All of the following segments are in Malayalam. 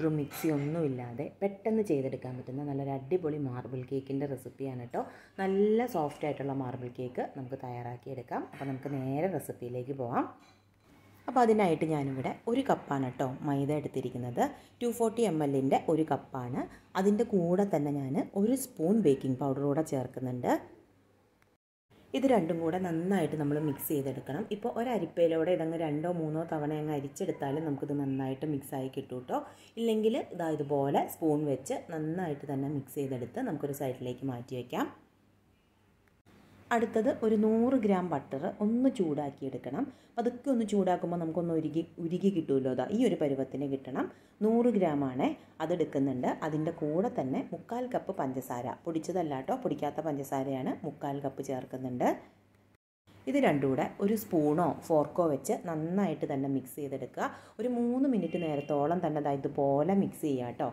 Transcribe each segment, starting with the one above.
ബീറ്ററും മിക്സിയും ഒന്നുമില്ലാതെ പെട്ടെന്ന് ചെയ്തെടുക്കാൻ പറ്റുന്ന നല്ലൊരു അടിപൊളി മാർബിൾ കേക്കിൻ്റെ റെസിപ്പിയാണ് കേട്ടോ. നല്ല സോഫ്റ്റ് ആയിട്ടുള്ള മാർബിൾ കേക്ക് നമുക്ക് തയ്യാറാക്കിയെടുക്കാം. അപ്പോൾ നമുക്ക് നേരെ റെസിപ്പിയിലേക്ക് പോകാം. അപ്പോൾ അതിനായിട്ട് ഞാനിവിടെ ഒരു കപ്പാണ് കേട്ടോ മൈദ എടുത്തിരിക്കുന്നത്. 240 ml ഒരു കപ്പാണ്. അതിൻ്റെ കൂടെ തന്നെ ഞാൻ ഒരു സ്പൂൺ ബേക്കിംഗ് പൗഡർ കൂടെ ചേർക്കുന്നുണ്ട്. ഇത് രണ്ടും കൂടെ നന്നായിട്ട് നമ്മൾ മിക്സ് ചെയ്തെടുക്കണം. ഇപ്പോൾ ഒരരിപ്പയിലൂടെ ഇതങ്ങ് 2-3 തവണ അങ്ങ് അരിച്ചെടുത്താലും നമുക്കിത് നന്നായിട്ട് മിക്സായി കിട്ടും കേട്ടോ. ഇല്ലെങ്കിൽ ഇതുപോലെ സ്പൂൺ വെച്ച് നന്നായിട്ട് തന്നെ മിക്സ് ചെയ്തെടുത്ത് നമുക്കൊരു സൈഡിലേക്ക് മാറ്റി വയ്ക്കാം. അടുത്തത് ഒരു 100 ഗ്രാം ബട്ടർ ഒന്ന് ചൂടാക്കിയെടുക്കണം. അതൊക്കെ ഒന്ന് ചൂടാക്കുമ്പോൾ നമുക്കൊന്ന് ഉരുകി കിട്ടുമല്ലോ. ഈ ഒരു പരുവത്തിന് കിട്ടണം. 100 ഗ്രാമാണ് അതെടുക്കുന്നുണ്ട്. അതിൻ്റെ കൂടെ തന്നെ 1/4 കപ്പ് പഞ്ചസാര, പൊടിച്ചതല്ല കേട്ടോ, പൊടിക്കാത്ത പഞ്ചസാരയാണ്, 1/4 കപ്പ് ചേർക്കുന്നുണ്ട്. ഇത് രണ്ടും കൂടെ ഒരു സ്പൂണോ ഫോർക്കോ വെച്ച് നന്നായിട്ട് തന്നെ മിക്സ് ചെയ്തെടുക്കുക. ഒരു 3 മിനിറ്റ് നേരത്തോളം തന്നെ ഇതുപോലെ മിക്സ് ചെയ്യുക കേട്ടോ.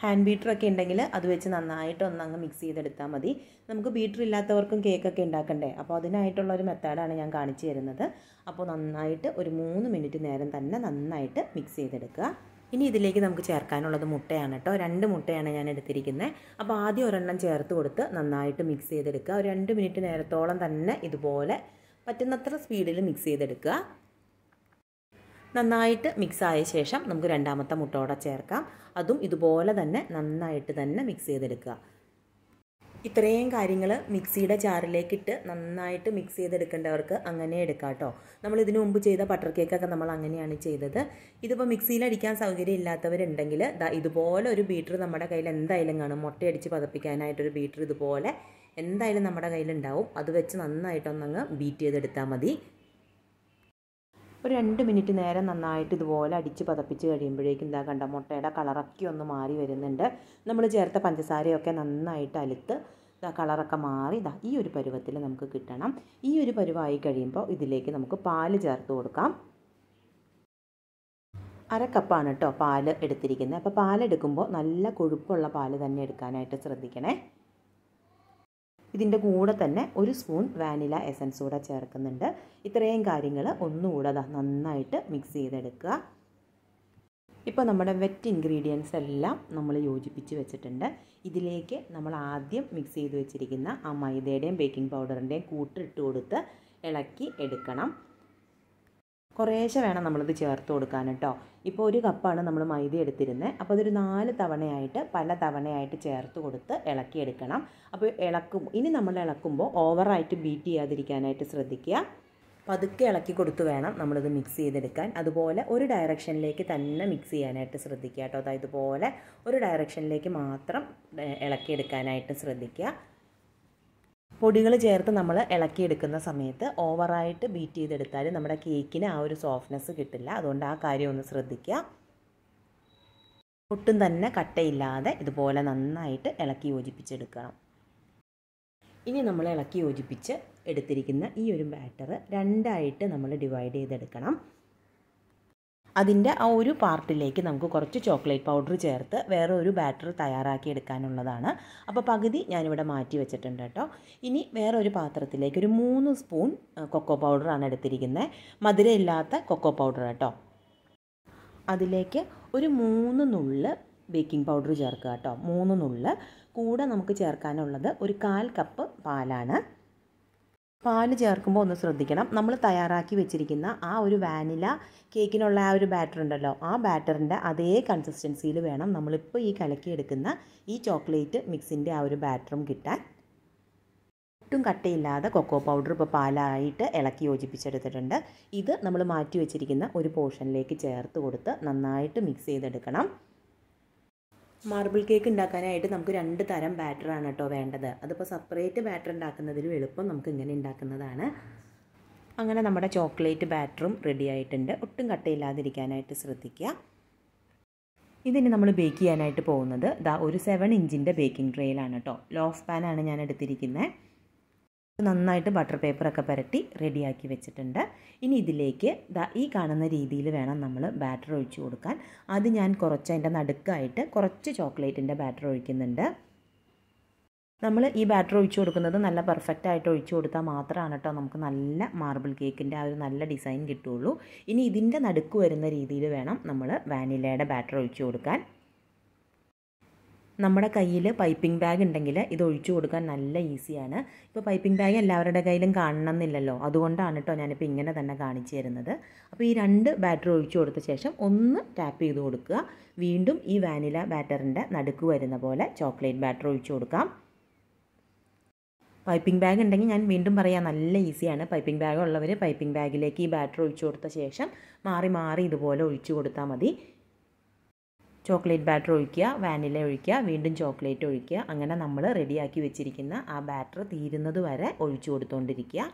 ഹാൻഡ് ബീറ്ററൊക്കെ ഉണ്ടെങ്കിൽ അത് വെച്ച് നന്നായിട്ട് ഒന്നങ്ങ് മിക്സ് ചെയ്തെടുത്താൽ മതി. നമുക്ക് ബീറ്റർ ഇല്ലാത്തവർക്കും കേക്കൊക്കെ ഉണ്ടാക്കണ്ടേ, അപ്പോൾ അതിനായിട്ടുള്ളൊരു മെത്തേഡാണ് ഞാൻ കാണിച്ചു തരുന്നത്. അപ്പോൾ നന്നായിട്ട് ഒരു 3 മിനിറ്റ് നേരം തന്നെ നന്നായിട്ട് മിക്സ് ചെയ്തെടുക്കുക. ഇനി ഇതിലേക്ക് നമുക്ക് ചേർക്കാനുള്ളത് മുട്ടയാണ് കേട്ടോ. 2 മുട്ടയാണ് ഞാൻ എടുത്തിരിക്കുന്നത്. അപ്പോൾ ആദ്യം ഒരെണ്ണം ചേർത്ത് കൊടുത്ത് നന്നായിട്ട് മിക്സ് ചെയ്തെടുക്കുക. ഒരു 2 മിനിറ്റ് നേരത്തോളം തന്നെ ഇതുപോലെ പറ്റുന്നത്ര സ്പീഡിൽ മിക്സ് ചെയ്തെടുക്കുക. നന്നായിട്ട് മിക്സ് ആയ ശേഷം നമുക്ക് രണ്ടാമത്തെ മുട്ട കൂടെ ചേർക്കാം. അതും ഇതുപോലെ തന്നെ നന്നായിട്ട് തന്നെ മിക്സ് ചെയ്തെടുക്കുക. ഇത്രയും കാര്യങ്ങൾ മിക്സിയുടെ ജാറിലേക്കിട്ട് നന്നായിട്ട് മിക്സ് ചെയ്തെടുക്കേണ്ടവർക്ക് അങ്ങനെ എടുക്കാം കേട്ടോ. നമ്മൾ ഇതിനു മുമ്പ് ചെയ്ത ബട്ടർ കേക്കൊക്കെ നമ്മൾ അങ്ങനെയാണ് ചെയ്തത്. ഇതിപ്പോൾ മിക്സിയിലടിക്കാൻ സൗകര്യം ഇല്ലാത്തവരുണ്ടെങ്കിൽ ഇതുപോലെ ഒരു ബീറ്റർ നമ്മുടെ കയ്യിൽ എന്തായാലും കാണും. മുട്ടയടിച്ച് പതപ്പിക്കാനായിട്ടൊരു ബീറ്റർ ഇതുപോലെ എന്തായാലും നമ്മുടെ കയ്യിലുണ്ടാവും. അത് വെച്ച് നന്നായിട്ടൊന്നങ്ങ് ബീറ്റ് ചെയ്തെടുത്താൽ മതി. ഒരു 2 മിനിറ്റ് നേരം നന്നായിട്ട് ഇതുപോലെ അടിച്ച് പതപ്പിച്ച് കഴിയുമ്പോഴേക്കും കണ്ട മുട്ടയുടെ കളറൊക്കെ ഒന്ന് മാറി വരുന്നുണ്ട്. നമ്മൾ ചേർത്ത പഞ്ചസാരയൊക്കെ നന്നായിട്ട് അലുത്ത് കളറൊക്കെ മാറി ഈ ഒരു പരുവത്തിൽ നമുക്ക് കിട്ടണം. ഈ ഒരു പരുവായി കഴിയുമ്പോൾ ഇതിലേക്ക് നമുക്ക് പാല് ചേർത്ത് കൊടുക്കാം. 1/2 കപ്പാണ് കേട്ടോ പാല് എടുത്തിരിക്കുന്നത്. അപ്പോൾ പാലെടുക്കുമ്പോൾ നല്ല കൊഴുപ്പുള്ള പാല് തന്നെ എടുക്കാനായിട്ട് ശ്രദ്ധിക്കണേ. ഇതിൻ്റെ കൂടെ തന്നെ ഒരു സ്പൂൺ വാനില എസൻസ് കൂടെ ചേർക്കുന്നുണ്ട്. ഇത്രയും കാര്യങ്ങൾ ഒന്നുകൂടെ നന്നായിട്ട് മിക്സ് ചെയ്തെടുക്കുക. ഇപ്പോൾ നമ്മുടെ വെറ്റ് ഇൻഗ്രീഡിയൻസ് എല്ലാം നമ്മൾ യോജിപ്പിച്ച് വെച്ചിട്ടുണ്ട്. ഇതിലേക്ക് നമ്മൾ ആദ്യം മിക്സ് ചെയ്ത് വെച്ചിരിക്കുന്ന ആ മൈദയുടെയും ബേക്കിംഗ് പൗഡറിൻ്റെയും കൂട്ടിട്ട് കൊടുത്ത് ഇളക്കി എടുക്കണം. കുറേശ്ശെ വേണം നമ്മളിത് ചേർത്ത് കൊടുക്കാൻ കേട്ടോ. ഇപ്പോൾ ഒരു കപ്പാണ് നമ്മൾ മൈദ എടുത്തിരുന്നത്. അപ്പോൾ അതൊരു 4 തവണയായിട്ട് പല തവണയായിട്ട് ചേർത്ത് കൊടുത്ത് ഇളക്കിയെടുക്കണം. അപ്പോൾ ഇനി നമ്മൾ ഇളക്കുമ്പോൾ ഓവറായിട്ട് ബീറ്റ് ചെയ്യാതിരിക്കാനായിട്ട് ശ്രദ്ധിക്കുക. പതുക്കെ ഇളക്കി കൊടുത്ത് വേണം നമ്മളിത് മിക്സ് ചെയ്തെടുക്കാൻ. അതുപോലെ ഒരു ഡയറക്ഷനിലേക്ക് തന്നെ മിക്സ് ചെയ്യാനായിട്ട് ശ്രദ്ധിക്കുക കേട്ടോ. ഇതുപോലെ ഒരു ഡയറക്ഷനിലേക്ക് മാത്രം ഇളക്കിയെടുക്കാനായിട്ട് ശ്രദ്ധിക്കുക. പൊടികൾ ചേർത്ത് നമ്മൾ ഇളക്കിയെടുക്കുന്ന സമയത്ത് ഓവറായിട്ട് ബീറ്റ് ചെയ്തെടുത്താൽ നമ്മുടെ കേക്കിന് ആ ഒരു സോഫ്റ്റ്നെസ് കിട്ടില്ല. അതുകൊണ്ട് ആ കാര്യം ഒന്ന് ശ്രദ്ധിക്കുക. ഒട്ടും തന്നെ കട്ടയില്ലാതെ ഇതുപോലെ നന്നായിട്ട് ഇളക്കി യോജിപ്പിച്ചെടുക്കണം. ഇനി നമ്മൾ ഇളക്കി യോജിപ്പിച്ച് എടുത്തിരിക്കുന്ന ഈ ഒരു ബാറ്റർ 2ആയിട്ട് നമ്മൾ ഡിവൈഡ് ചെയ്തെടുക്കണം. അതിൻ്റെ ആ ഒരു പാർട്ടിലേക്ക് നമുക്ക് കുറച്ച് ചോക്ലേറ്റ് പൗഡർ ചേർത്ത് വേറെ ഒരു ബാറ്റർ തയ്യാറാക്കി എടുക്കാനുള്ളതാണ്. അപ്പോൾ പകുതി ഞാനിവിടെ മാറ്റി വെച്ചിട്ടുണ്ട് കേട്ടോ. ഇനി വേറെ ഒരു പാത്രത്തിലേക്ക് ഒരു 3 സ്പൂൺ കൊക്കോ പൗഡറാണ് എടുത്തിരിക്കുന്നത്. മധുരമില്ലാത്ത കൊക്കോ പൗഡർ കേട്ടോ. അതിലേക്ക് ഒരു 3 നുള്ള് ബേക്കിംഗ് പൗഡർ ചേർക്കുക കേട്ടോ. 3 നുള്ള്. കൂടെ നമുക്ക് ചേർക്കാനുള്ളത് ഒരു 1/4 കപ്പ് പാലാണ്. പാല് ചേർക്കുമ്പോൾ ഒന്ന് ശ്രദ്ധിക്കണം. നമ്മൾ തയ്യാറാക്കി വെച്ചിരിക്കുന്ന ആ ഒരു വാനില കേക്കിനുള്ള ആ ഒരു ബാറ്റർ ഉണ്ടല്ലോ, ആ ബാറ്ററിൻ്റെ അതേ കൺസിസ്റ്റൻസിയിൽ വേണം നമ്മളിപ്പോൾ ഈ കലക്കിയെടുക്കുന്ന ഈ ചോക്ലേറ്റ് മിക്സിൻ്റെ ആ ഒരു ബാറ്ററും കിട്ടാൻ. ഒട്ടും കട്ടയില്ലാതെ കൊക്കോ പൗഡർ ഇപ്പോൾ പാലായിട്ട് ഇളക്കി യോജിപ്പിച്ചെടുത്തിട്ടുണ്ട്. ഇത് നമ്മൾ മാറ്റി വെച്ചിരിക്കുന്ന ഒരു പോർഷനിലേക്ക് ചേർത്ത് കൊടുത്ത് നന്നായിട്ട് മിക്സ് ചെയ്തെടുക്കണം. മാർബിൾ കേക്ക് ഉണ്ടാക്കാനായിട്ട് നമുക്ക് 2 തരം ബാറ്ററാണ് കേട്ടോ വേണ്ടത്. അതിപ്പോൾ സെപ്പറേറ്റ് ബാറ്റർ ഉണ്ടാക്കുന്നതിലും എളുപ്പം നമുക്ക് ഇങ്ങനെ ഉണ്ടാക്കുന്നതാണ്. അങ്ങനെ നമ്മുടെ ചോക്ലേറ്റ് ബാറ്ററും റെഡി ആയിട്ടുണ്ട്. ഒട്ടും കട്ടയില്ലാതിരിക്കാനായിട്ട് ശ്രദ്ധിക്കുക. ഇതിന് നമ്മൾ ബേക്ക് ചെയ്യാനായിട്ട് പോകുന്നത് ഒരു 7 ഇഞ്ചിൻ്റെ ബേക്കിംഗ് ട്രേയിലാണ് കേട്ടോ. ലോഫ് പാനാണ് ഞാൻ എടുത്തിരിക്കുന്നത്. നന്നായിട്ട് ബട്ടർ പേപ്പറൊക്കെ പുരട്ടി റെഡിയാക്കി വെച്ചിട്ടുണ്ട്. ഇനി ഇതിലേക്ക് ഈ കാണുന്ന രീതിയിൽ വേണം നമ്മൾ ബാറ്റർ ഒഴിച്ച് കൊടുക്കാൻ. അത് ഞാൻ കുറച്ച് അതിൻ്റെ നടുക്കായിട്ട് കുറച്ച് ചോക്ലേറ്റിൻ്റെ ബാറ്റർ ഒഴിക്കുന്നുണ്ട്. നമ്മൾ ഈ ബാറ്റർ ഒഴിച്ചു കൊടുക്കുന്നത് നല്ല പെർഫെക്റ്റ് ആയിട്ട് ഒഴിച്ചു കൊടുത്താൽ മാത്രമാണ് കേട്ടോ നമുക്ക് നല്ല മാർബിൾ കേക്കിൻ്റെ ആ ഒരു നല്ല ഡിസൈൻ കിട്ടുകയുള്ളൂ. ഇനി ഇതിൻ്റെ നടുക്ക് വരുന്ന രീതിയിൽ വേണം നമ്മൾ വാനിലയുടെ ബാറ്റർ ഒഴിച്ചു കൊടുക്കാൻ. നമ്മുടെ കയ്യിൽ പൈപ്പിംഗ് ബാഗ് ഉണ്ടെങ്കിൽ ഇത് ഒഴിച്ചു കൊടുക്കാൻ നല്ല ഈസിയാണ്. ഇപ്പോൾ പൈപ്പിംഗ് ബാഗ് എല്ലാവരുടെ കയ്യിലും കാണണമെന്നില്ലല്ലോ, അതുകൊണ്ടാണ് കേട്ടോ ഞാനിപ്പോൾ ഇങ്ങനെ തന്നെ കാണിച്ചു തരുന്നത്. അപ്പോൾ ഈ 2 ബാറ്റർ ഒഴിച്ചു കൊടുത്ത ശേഷം ഒന്ന് ടാപ്പ് ചെയ്ത് കൊടുക്കുക. വീണ്ടും ഈ വാനില ബാറ്ററിൻ്റെ നടുക്ക് വരുന്ന പോലെ ചോക്ലേറ്റ് ബാറ്റർ ഒഴിച്ചു കൊടുക്കാം. പൈപ്പിംഗ് ബാഗ് ഉണ്ടെങ്കിൽ ഞാൻ വീണ്ടും പറയാം, നല്ല ഈസിയാണ്. പൈപ്പിംഗ് ബാഗ് ഉള്ളവർ പൈപ്പിംഗ് ബാഗിലേക്ക് ഈ ബാറ്റർ ഒഴിച്ചു കൊടുത്ത ശേഷം മാറി മാറി ഇതുപോലെ ഒഴിച്ചു കൊടുത്താൽ മതി. ചോക്ലേറ്റ് ബാറ്റർ ഒഴിക്കുക, വാനില ഒഴിക്കുക, വീണ്ടും ചോക്ലേറ്റ് ഒഴിക്കുക. അങ്ങനെ നമ്മൾ റെഡിയാക്കി വെച്ചിരിക്കുന്ന ആ ബാറ്റർ തീരുന്നത് വരെ ഒഴിച്ചു കൊടുത്തുകൊണ്ടിരിക്കുക.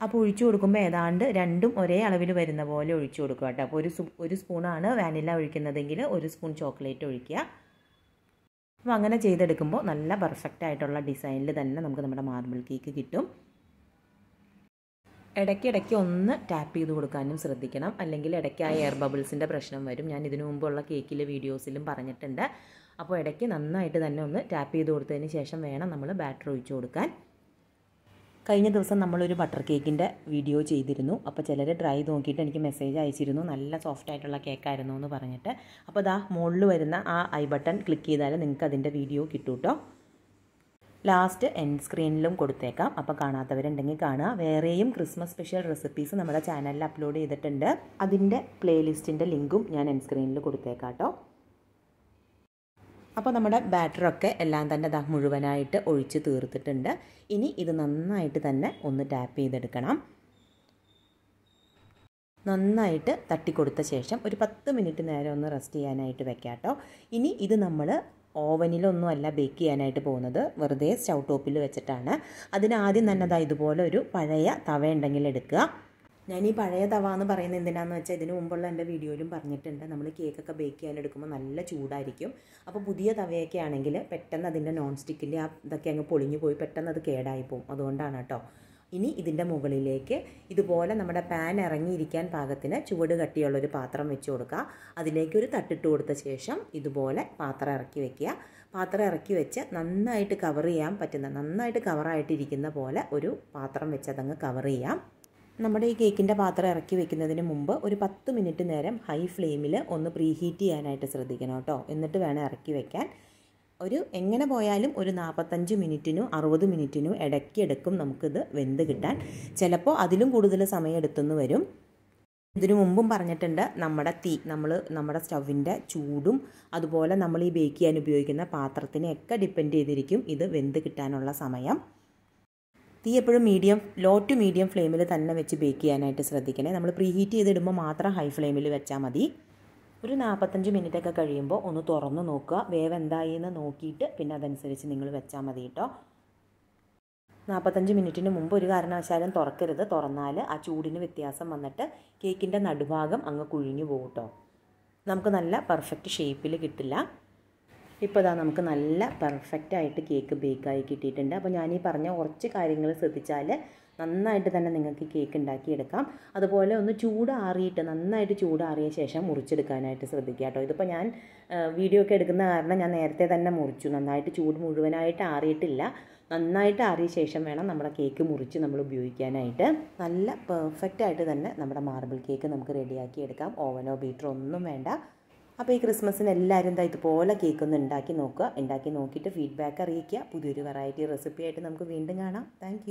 അപ്പോൾ ഒഴിച്ചു കൊടുക്കുമ്പോൾ ഏതാണ്ട് രണ്ടും ഒരേ അളവിൽ വരുന്ന പോലെ ഒഴിച്ചു കൊടുക്കുക കേട്ടോ. അപ്പോൾ ഒരു സ്പൂണാണ് വാനില ഒഴിക്കുന്നതെങ്കിൽ 1 സ്പൂൺ ചോക്ലേറ്റ് ഒഴിക്കുക. അപ്പോൾ അങ്ങനെ ചെയ്തെടുക്കുമ്പോൾ നല്ല പെർഫെക്റ്റ് ആയിട്ടുള്ള ഡിസൈനിൽ തന്നെ നമുക്ക് നമ്മുടെ മാർബിൾ കേക്ക് കിട്ടും. ഇടയ്ക്കിടയ്ക്ക് ഒന്ന് ടാപ്പ് ചെയ്ത് കൊടുക്കാനും ശ്രദ്ധിക്കണം, അല്ലെങ്കിൽ ഇടയ്ക്ക് ആ എയർ ബബിൾസിൻ്റെ പ്രശ്നം വരും. ഞാൻ ഇതിനു മുമ്പുള്ള കേക്കിലെ വീഡിയോസിലും പറഞ്ഞിട്ടുണ്ട്. അപ്പോൾ ഇടയ്ക്ക് നന്നായിട്ട് തന്നെ ഒന്ന് ടാപ്പ് ചെയ്ത് കൊടുത്തതിന് ശേഷം വേണം നമ്മൾ ബാറ്റർ ഒഴിച്ചു കൊടുക്കാൻ. കഴിഞ്ഞ ദിവസം നമ്മളൊരു ബട്ടർ കേക്കിൻ്റെ വീഡിയോ ചെയ്തിരുന്നു. അപ്പോൾ ചിലർ ട്രൈ നോക്കിയിട്ട് എനിക്ക് മെസ്സേജ് അയച്ചിരുന്നു, നല്ല സോഫ്റ്റ് ആയിട്ടുള്ള കേക്കായിരുന്നു എന്ന് പറഞ്ഞിട്ട്. അപ്പോൾ ദാ മുകളിൽ വരുന്ന ആ ഐ ബട്ടൺ ക്ലിക്ക് ചെയ്താൽ നിങ്ങൾക്ക് അതിൻ്റെ വീഡിയോ കിട്ടും കേട്ടോ. ലാസ്റ്റ് എൻഡ് സ്ക്രീനിലും കൊടുത്തേക്കാം, അപ്പോൾ കാണാത്തവരുണ്ടെങ്കിൽ കാണുക. വേറെയും ക്രിസ്മസ് സ്പെഷ്യൽ റെസിപ്പീസ് നമ്മുടെ ചാനലിൽ അപ്ലോഡ് ചെയ്തിട്ടുണ്ട്. അതിൻ്റെ പ്ലേലിസ്റ്റിൻ്റെ ലിങ്കും ഞാൻ എൻഡ് സ്ക്രീനിൽ കൊടുത്തേക്കാം കേട്ടോ. അപ്പോൾ നമ്മുടെ ബാറ്ററൊക്കെ എല്ലാം തന്നെ ദാ മുഴുവനായിട്ട് ഒഴിച്ച് തീർത്തിട്ടുണ്ട്. ഇനി ഇത് നന്നായിട്ട് തന്നെ ഒന്ന് ടാപ്പ് ചെയ്തെടുക്കണം. നന്നായിട്ട് തട്ടിക്കൊടുത്ത ശേഷം ഒരു 10 മിനിറ്റ് നേരം ഒന്ന് റെസ്റ്റ് ചെയ്യാനായിട്ട് വെക്കാം കേട്ടോ. ഇനി ഇത് നമ്മൾ ഓവനിലൊന്നും അല്ല ബേക്ക് ചെയ്യാനായിട്ട് പോകുന്നത്, വെറുതെ സ്റ്റൗ ടോപ്പിൽ വെച്ചിട്ടാണ്. അതിനാദ്യം തന്നെ ദാ ഇതുപോലെ ഒരു പഴയ തവ ഉണ്ടെങ്കിൽ എടുക്കുക. ഞാൻ ഈ പഴയ തവ എന്ന് പറയുന്നത് എന്തിനാണെന്ന് വെച്ചാൽ ഇതിന് മുമ്പുള്ള എൻ്റെ വീഡിയോയിലും പറഞ്ഞിട്ടുണ്ട്, നമ്മൾ കേക്കൊക്കെ ബേക്ക് ചെയ്യാനെടുക്കുമ്പോൾ നല്ല ചൂടായിരിക്കും. അപ്പോൾ പുതിയ തവയൊക്കെ ആണെങ്കിൽ പെട്ടെന്ന് അതിൻ്റെ നോൺ സ്റ്റിക്കിൻ്റെ ആ ഇതൊക്കെ അങ്ങ് പൊളിഞ്ഞു പോയി പെട്ടെന്ന് അത് കേടായി പോകും. അതുകൊണ്ടാണ് കേട്ടോ. ഇനി ഇതിൻ്റെ മുകളിലേക്ക് ഇതുപോലെ നമ്മുടെ പാൻ ഇറങ്ങിയിരിക്കാൻ പാകത്തിന് ചുവട് കട്ടിയുള്ളൊരു പാത്രം വെച്ച് കൊടുക്കുക. അതിലേക്ക് ഒരു തട്ടിട്ട് കൊടുത്ത ശേഷം ഇതുപോലെ പാത്രം ഇറക്കി വെക്കുക. പാത്രം ഇറക്കി വെച്ച് നന്നായിട്ട് കവർ ചെയ്യാൻ പറ്റുന്ന, നന്നായിട്ട് കവറായിട്ടിരിക്കുന്ന പോലെ ഒരു പാത്രം വെച്ച് അതങ്ങ് കവർ ചെയ്യാം. നമ്മുടെ ഈ കേക്കിൻ്റെ പാത്രം ഇറക്കി വെക്കുന്നതിന് മുമ്പ് ഒരു 10 മിനിറ്റ് നേരം ഹൈ ഫ്ലെയിമിൽ ഒന്ന് പ്രീഹീറ്റ് ചെയ്യാനായിട്ട് ശ്രദ്ധിക്കണം കേട്ടോ. എന്നിട്ട് വേണം ഇറക്കി വെക്കാൻ. എങ്ങനെ പോയാലും ഒരു 45 മിനിറ്റിനും 60 മിനിറ്റിനും ഇടയ്ക്കെടുക്കും നമുക്കിത് വെന്ത് കിട്ടാൻ. ചിലപ്പോൾ അതിലും കൂടുതൽ സമയം എടുത്തെന്ന് വരും. ഇതിനു മുമ്പും പറഞ്ഞിട്ടുണ്ട്, നമ്മുടെ സ്റ്റൗവിൻ്റെ ചൂടും അതുപോലെ നമ്മൾ ഈ ബേക്ക് ചെയ്യാൻ ഉപയോഗിക്കുന്ന പാത്രത്തിനെയൊക്കെ ഡിപ്പെൻഡ് ചെയ്തിരിക്കും ഇത് വെന്ത് കിട്ടാനുള്ള സമയം. തീ എപ്പോഴും ലോ ടു മീഡിയം ഫ്ലെയിമിൽ തന്നെ വെച്ച് ബേക്ക് ചെയ്യാനായിട്ട് ശ്രദ്ധിക്കണേ. നമ്മൾ പ്രീഹീറ്റ് ചെയ്തിടുമ്പോൾ മാത്രം ഹൈ ഫ്ലെയിമിൽ വെച്ചാൽ മതി. ഒരു 45 മിനിറ്റൊക്കെ കഴിയുമ്പോൾ ഒന്ന് തുറന്ന് നോക്കുക, വേവ് എന്തായി എന്ന് നോക്കിയിട്ട് പിന്നെ അതനുസരിച്ച് നിങ്ങൾ വെച്ചാൽ മതി കേട്ടോ. 45 മിനിറ്റിന് മുമ്പ് ഒരു കാരണവശാലും തുറക്കരുത്. തുറന്നാൽ ആ ചൂടിന് വ്യത്യാസം വന്നിട്ട് കേക്കിൻ്റെ നടുഭാഗം അങ്ങ് കുഴിഞ്ഞു പോകും കേട്ടോ. നമുക്ക് നല്ല പെർഫെക്റ്റ് ഷേപ്പിൽ കിട്ടില്ല. ഇപ്പോൾ ഇതാ നമുക്ക് നല്ല പെർഫെക്റ്റായിട്ട് കേക്ക് ബേക്കായി കിട്ടിയിട്ടുണ്ട്. അപ്പോൾ ഞാനീ പറഞ്ഞ കുറച്ച് കാര്യങ്ങൾ ശ്രദ്ധിച്ചാൽ നന്നായിട്ട് തന്നെ നിങ്ങൾക്ക് കേക്ക് ഉണ്ടാക്കിയെടുക്കാം. അതുപോലെ ഒന്ന് നന്നായിട്ട് ചൂടാറിയ ശേഷം മുറിച്ചെടുക്കാനായിട്ട് ശ്രദ്ധിക്കുക കേട്ടോ. ഇതിപ്പോൾ ഞാൻ വീഡിയോ ഒക്കെ എടുക്കുന്ന കാരണം ഞാൻ നേരത്തെ തന്നെ മുറിച്ചു. നന്നായിട്ട് ചൂട് മുഴുവനായിട്ട് ആറിയിട്ടില്ല. നന്നായിട്ട് ആറിയ ശേഷം വേണം നമ്മുടെ കേക്ക് മുറിച്ച് നമ്മൾ ഉപയോഗിക്കാനായിട്ട്. നല്ല പെർഫെക്റ്റായിട്ട് തന്നെ നമ്മുടെ മാർബിൾ കേക്ക് നമുക്ക് റെഡിയാക്കി എടുക്കാം. ഓവനോ ബീറ്ററോ ഒന്നും വേണ്ട. അപ്പോൾ ഈ ക്രിസ്മസിന് എല്ലാവരും ഇതുപോലെ കേക്കൊന്ന് ഉണ്ടാക്കി നോക്കുക. ഉണ്ടാക്കി നോക്കിയിട്ട് ഫീഡ്ബാക്ക് അറിയിക്കുക. പുതിയൊരു വെറൈറ്റി റെസിപ്പി ആയിട്ട് നമുക്ക് വീണ്ടും കാണാം. താങ്ക്